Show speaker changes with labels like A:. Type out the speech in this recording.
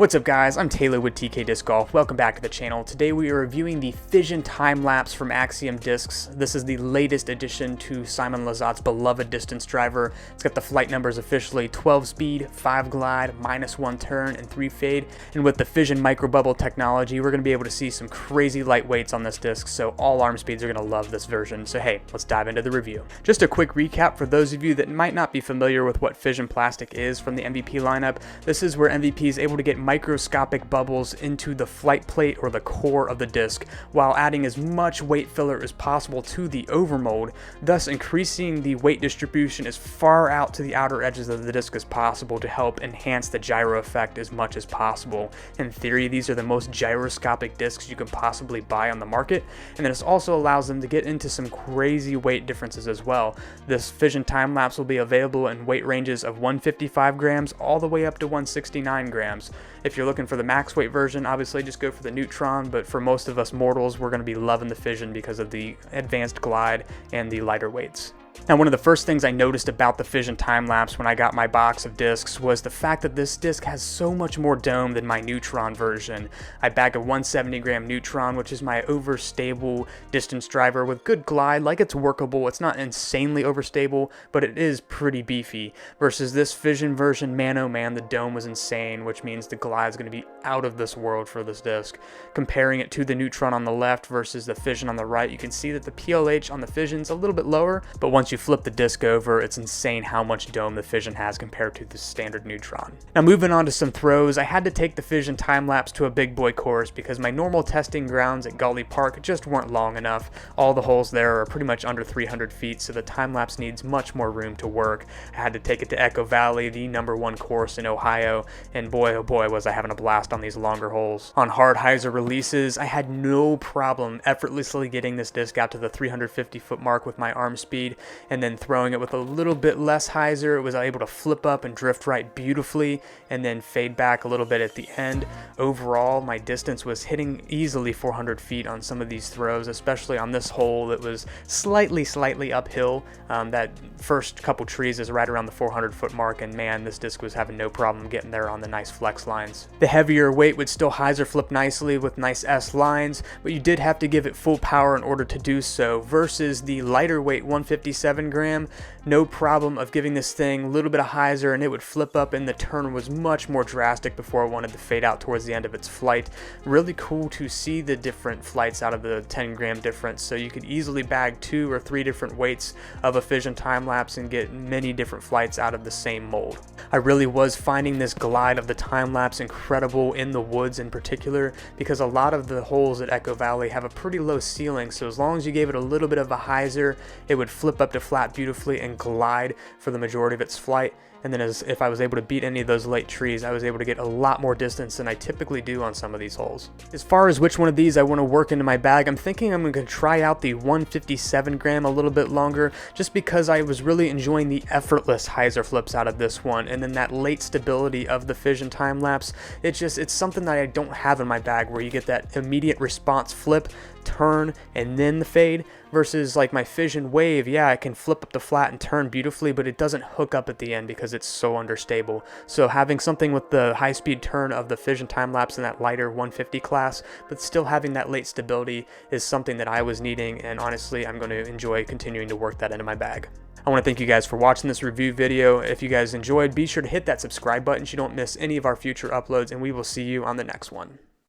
A: What's up guys, I'm Taylor with TK Disc Golf. Welcome back to the channel. Today we are reviewing the Fission Time-Lapse from Axiom Discs. This is the latest addition to Simon Lizotte's beloved distance driver. It's got the flight numbers officially 12 speed, 5 glide, -1 turn, and 3 fade. And with the Fission micro bubble technology, we're going to be able to see some crazy lightweights on this disc, so all arm speeds are going to love this version. So hey, let's dive into the review. Just a quick recap for those of you that might not be familiar with what Fission plastic is from the MVP lineup. This is where MVP is able to get microscopic bubbles into the flight plate or the core of the disc while adding as much weight filler as possible to the overmold, thus increasing the weight distribution as far out to the outer edges of the disc as possible to help enhance the gyro effect as much as possible. In theory, these are the most gyroscopic discs you can possibly buy on the market, and this also allows them to get into some crazy weight differences as well. This Fission Time-Lapse will be available in weight ranges of 155 grams all the way up to 169 grams. If you're looking for the max weight version, obviously just go for the Neutron, but for most of us mortals, we're going to be loving the Fission because of the advanced glide and the lighter weights. Now, one of the first things I noticed about the Fission Time-Lapse when I got my box of discs was the fact that this disc has so much more dome than my Neutron version. I bag a 170 gram Neutron, which is my overstable distance driver with good glide. Like, it's workable. It's not insanely overstable, but it is pretty beefy. Versus this Fission version, man oh man, the dome was insane, which means the glide is going to be out of this world for this disc. Comparing it to the Neutron on the left versus the Fission on the right, you can see that the PLH on the Fission is a little bit lower, but once you flip the disc over, it's insane how much dome the Fission has compared to the standard Neutron. Now, moving on to some throws, I had to take the Fission Time-Lapse to a big boy course because my normal testing grounds at Gully Park just weren't long enough. All the holes there are pretty much under 300 feet, so the Time-Lapse needs much more room to work. I had to take it to Echo Valley, the #1 course in Ohio, and boy oh boy was I having a blast on these longer holes. On hard hyzer releases, I had no problem effortlessly getting this disc out to the 350 foot mark with my arm speed, and then throwing it with a little bit less hyzer, it was able to flip up and drift right beautifully and then fade back a little bit at the end. Overall, my distance was hitting easily 400 feet on some of these throws, especially on this hole that was slightly uphill. That first couple trees is right around the 400 foot mark, and man, this disc was having no problem getting there on the nice flex lines. The heavier weight would still hyzer flip nicely with nice S lines, but you did have to give it full power in order to do so, versus the lighter weight 157 gram, no problem of giving this thing a little bit of hyzer and it would flip up, and the turn was much more drastic before it wanted to fade out towards the end of its flight. Really cool to see the different flights out of the 10 gram difference, so you could easily bag 2 or 3 different weights of a Fission Time-Lapse and get many different flights out of the same mold. I really was finding this glide of the Time-Lapse incredible in the woods in particular, because a lot of the holes at Echo Valley have a pretty low ceiling, so as long as you gave it a little bit of a hyzer, it would flip up to flat beautifully and glide for the majority of its flight. And then if I was able to beat any of those late trees, I was able to get a lot more distance than I typically do on some of these holes. As far as which one of these I want to work into my bag, I'm thinking I'm going to try out the 157 gram a little bit longer, just because I was really enjoying the effortless hyzer flips out of this one, and then that late stability of the Fission Time-Lapse. It's something that I don't have in my bag, where you get that immediate response flip, turn, and then the fade, versus like my Fission Wave. Yeah, I can flip up the flat and turn beautifully, but it doesn't hook up at the end because it's so understable. So having something with the high speed turn of the Fission Time-Lapse in that lighter 150 class, but still having that late stability, is something that I was needing, and honestly, I'm going to enjoy continuing to work that into my bag. I want to thank you guys for watching this review video. If you guys enjoyed, be sure to hit that subscribe button so you don't miss any of our future uploads, and we will see you on the next one.